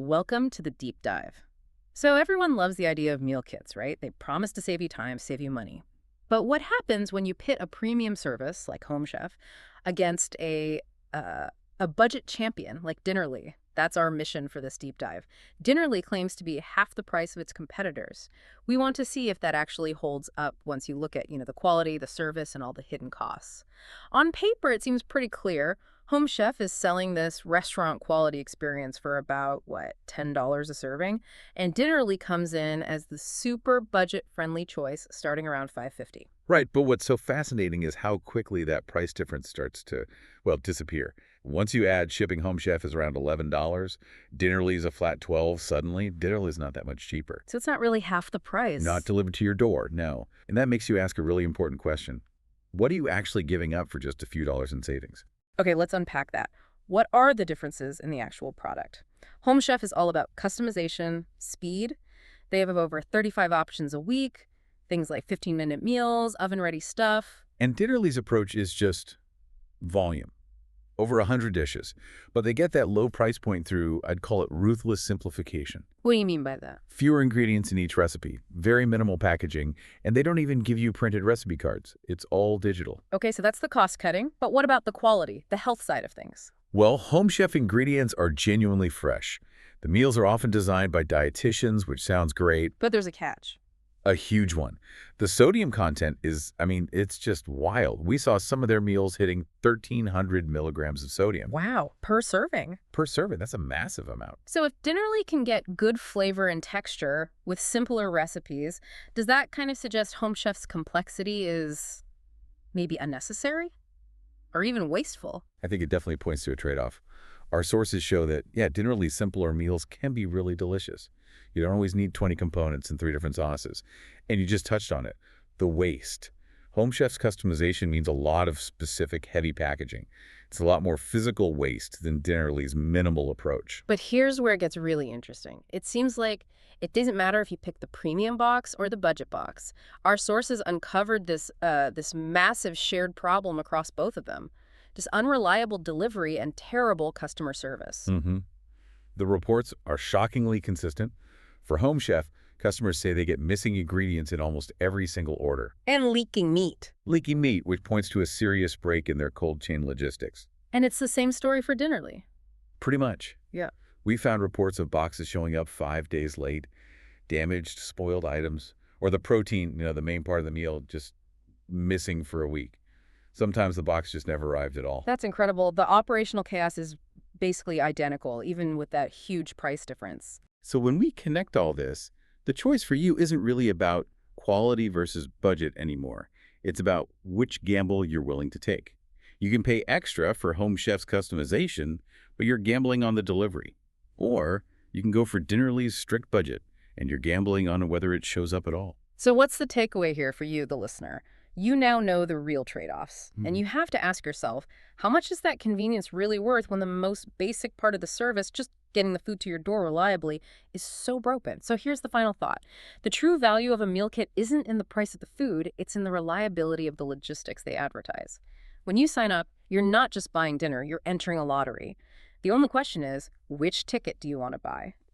Welcome to the deep dive. So, everyone loves the idea of meal kits, right? They promise to save you time, save you money. But what happens when you pit a premium service like Home Chef against uh, a budget champion like Dinnerly? That's our mission for this deep dive. Dinnerly claims to be half the price of its competitors. We want to see if that actually holds up once you look at, the quality, the service, and all the hidden costs. On paper, it seems pretty clear. Home Chef is selling this restaurant quality experience for about, what, $10 a serving? And Dinnerly comes in as the super budget friendly choice starting around 5.50. Right, but what's so fascinating is how quickly that price difference starts to, well, disappear. Once you add shipping, Home Chef is around $11. Dinnerly's a flat 12. Suddenly, Dinnerly's not that much cheaper. So it's not really half the Not price. delivered to your door, no. And that makes you ask a really important question. What are you actually giving up for just a few dollars in savings? Okay, let's unpack that. What are the differences in the actual product? Home Chef is all about customization, speed. They have over 35 options a week, things like 15-minute meals, oven-ready stuff. And Dinnerly's approach is just volume. Over 100 dishes. But they get that low price point through, I'd call it ruthless simplification. What do you mean by that? Fewer ingredients in each recipe, very minimal packaging, and they don't even give you printed recipe cards. It's all digital. Okay, so that's the cost cutting, but what about the quality, the health side of things? Well, Home Chef ingredients are genuinely fresh. The meals are often designed by dietitians, which sounds great. But there's a catch. A huge one. The sodium content is, it's just wild. We saw some of their meals hitting 1,300 milligrams of sodium Wow, per serving. per serving. That's a massive amount. So if Dinnerly can get good flavor and texture with simpler recipes, does that kind of suggest Home Chef's complexity is maybe unnecessary or even wasteful? I think it definitely points to a trade-off. Our sources show that, yeah, Dinnerly's simpler meals can be really delicious. You don't always need 20 components and 3 different sauces. And you just touched on it, the waste. Home Chef's customization means a lot of specific heavy packaging. It's a lot more physical waste than Dinnerly's minimal approach. But here's where it gets really interesting. It seems like it doesn't matter if you pick the premium box or the budget box. Our sources uncovered this massive shared problem across both of them. Just unreliable delivery and terrible customer service. Mm-hmm. The reports are shockingly consistent. For Home Chef, customers say they get missing ingredients in almost every single order. And leaking meat. Leaky meat, which points to a serious break in their cold chain logistics. And it's the same story for Dinnerly. Pretty much. Yeah. We found reports of boxes showing up 5 days late, damaged, spoiled items, or the protein, the main part of the meal, just missing for a week. Sometimes the box just never arrived at all. That's incredible. The operational chaos is basically identical, even with that huge price difference. So when we connect all this, the choice for you isn't really about quality versus budget anymore. It's about which gamble you're willing to take. You can pay extra for Home Chef's customization, but you're gambling on the delivery. Or you can go for Dinnerly's strict budget, and you're gambling on whether it shows up at all. So what's the takeaway here for you, the listener? You now know the real trade-offs, and you have to ask yourself, how much is that convenience really worth when the most basic part of the service, just getting the food to your door reliably, is so broken? So here's the final thought. The true value of a meal kit isn't in the price of the food, it's in the reliability of the logistics they advertise. When you sign up, you're not just buying dinner, you're entering a lottery. The only question is, which ticket do you want to buy?